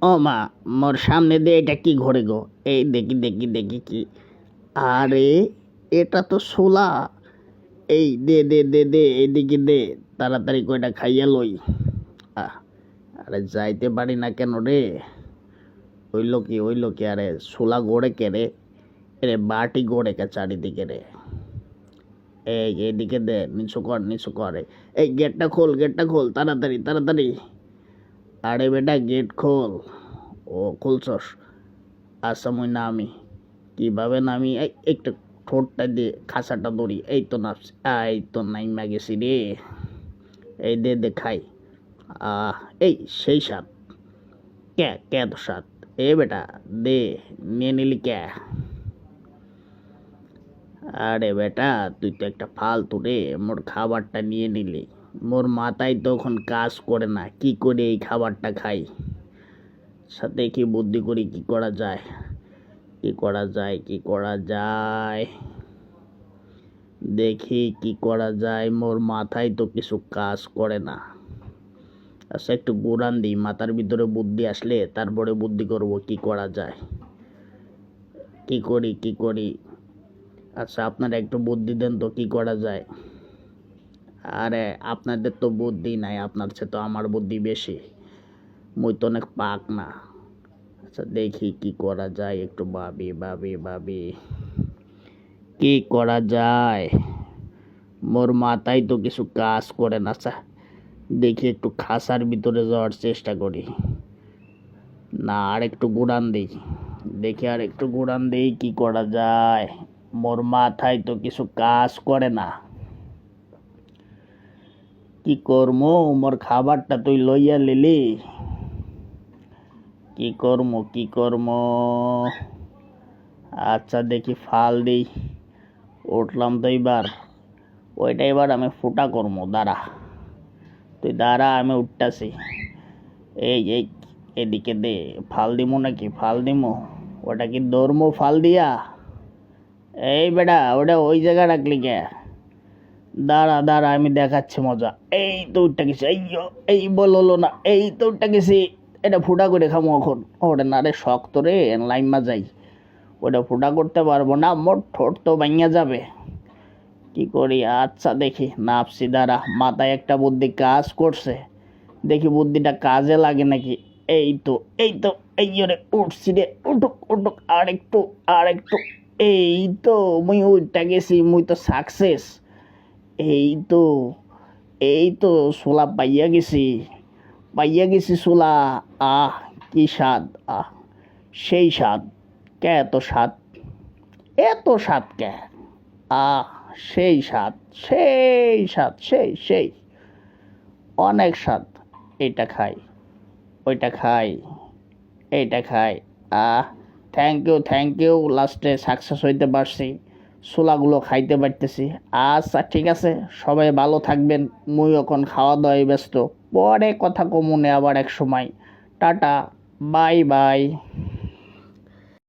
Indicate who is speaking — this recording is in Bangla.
Speaker 1: ও মা, মোর সামনে দিয়ে এটা কি ঘোরে গো? এই দেখি দেখি দেখি কি, আরে এটা তো ছোলা। এই দে দে দে দে, এদিকে দে, তাড়াতাড়ি কয়টা খাইয়া লই। আহ, আরে যাইতে পারি না কেন রে? হইল কি, আরে ছোলা গড়ে কে রে? এরে বাটি গড়ে কে চারিদিকে রে? এই এদিকে দে, নিচু কর নিচু কর। এই গেটটা খোল তাড়াতাড়ি তাড়াতাড়ি। আরে বেটা গেট খোল। ও খুলছস? আচ্ছা মুই নামি। কিভাবে নামি? এই একটু ঠোঁটটা দিয়ে খাঁচাটা ধরি। এই তো নামছি, এই তো নাইমা গেছি রে। এই দে দে খাই। আহ, এই সেই স্বাদ। কে কে তো স্বাদ? এ বেটা দে, নিয়ে নিলি কে? আরে বেটা তুই তো একটা ফালতু রে, মোর খাবারটা নিয়ে নিলি। মোর মাথায় তখন কাজ করে না, কি করে এই খাবারটা খাই। সাথে কি বুদ্ধি করি কি করা যায়, কি করা যায়, কি করা যায়, দেখি কি করা যায়। মোর মাথায় তো কিছু কাজ করে না। আচ্ছা একটু গুড়ান দিই, মাথার ভিতরে বুদ্ধি আসলে তারপরে বুদ্ধি করব কি করা যায়। কি করি কি করি? আচ্ছা আপনারা একটু বুদ্ধি দেন তো কি করা যায়। আরে আপনাদের তো বুদ্ধি নাই, আপনার চেয়ে তো আমার বুদ্ধি বেশি। মুই তো অনেক পাক না। আচ্ছা দেখি কি করা যায়, একটু ভাবি ভাবি ভাবি কি করা যায়। মোর মাথায় তো কিছু কাজ করে না। আচ্ছা দেখি একটু খাসার ভিতরে যাওয়ার চেষ্টা করি। না আর একটু গুড়ান দিই, দেখি আর একটু গুড়ান দিই কি করা যায়। মোর মাথায় তো কিছু কাজ করে না। কি করমু? মোর খাবারটা তুই লইয়া লিলি, কি করমু কি করমু? আচ্ছা দেখি ফাল দিই। উঠলাম তো এবার, ওইটা এবার আমি ফুটা করমু, দাঁড়া তুই দাঁড়া, আমি উঠতাছি। এই এই এদিকে দে, ফাল দিমু নাকি? ফাল দিমু? ওটা কি দৌড়মু ফাল দিয়া? এই বেটা ওটা ওই জায়গায় রাখলি কে? দাঁড়া দাঁড়া আমি দেখাচ্ছি মজা। এই তো উঠটা গেছি, এই বললো না, এই তো উঠটা গেছি। এটা ফুটা করে খামো এখন। ওটা না রে, শক্ত রে, লাইমা যাই। ওটা ফুটা করতে পারবো না, মোট ঠোঁট তো ভাঙিয়া যাবে। কি করি? আচ্ছা দেখি নাপসি, দাঁড়া, মাথায় একটা বুদ্ধি কাজ করছে, দেখি বুদ্ধিটা কাজে লাগে নাকি। এই তো এই তো, এই রে উঠছি রে, উঠুক উঠুক, আর একটু আর একটু। এই তো মুই উঠটা গেছি, মুই তো সাকসেস। এই তো এই তো ছোলা পাইয়া গেছি ছোলা। আহ কি স্বাদ, আহ সেই স্বাদ। কে এত স্বাদ, এত স্বাদ কে? আহ সেই স্বাদ, সেই স্বাদ, সেই অনেক স্বাদ। এটা খাই, ওইটা খাই, এইটা খাই। আহ থ্যাংক ইউ, লাস্টে সাকসেস হইতে পারছি, ছোলাগুলো খাইতে পারতেছি। আচ্ছা ঠিক আছে, সবাই ভালো থাকবেন। মুই এখন খাওয়া দাওয়ায় ব্যস্ত, পরে কথা কমুনে আবার এক সময়। Tata, bye bye.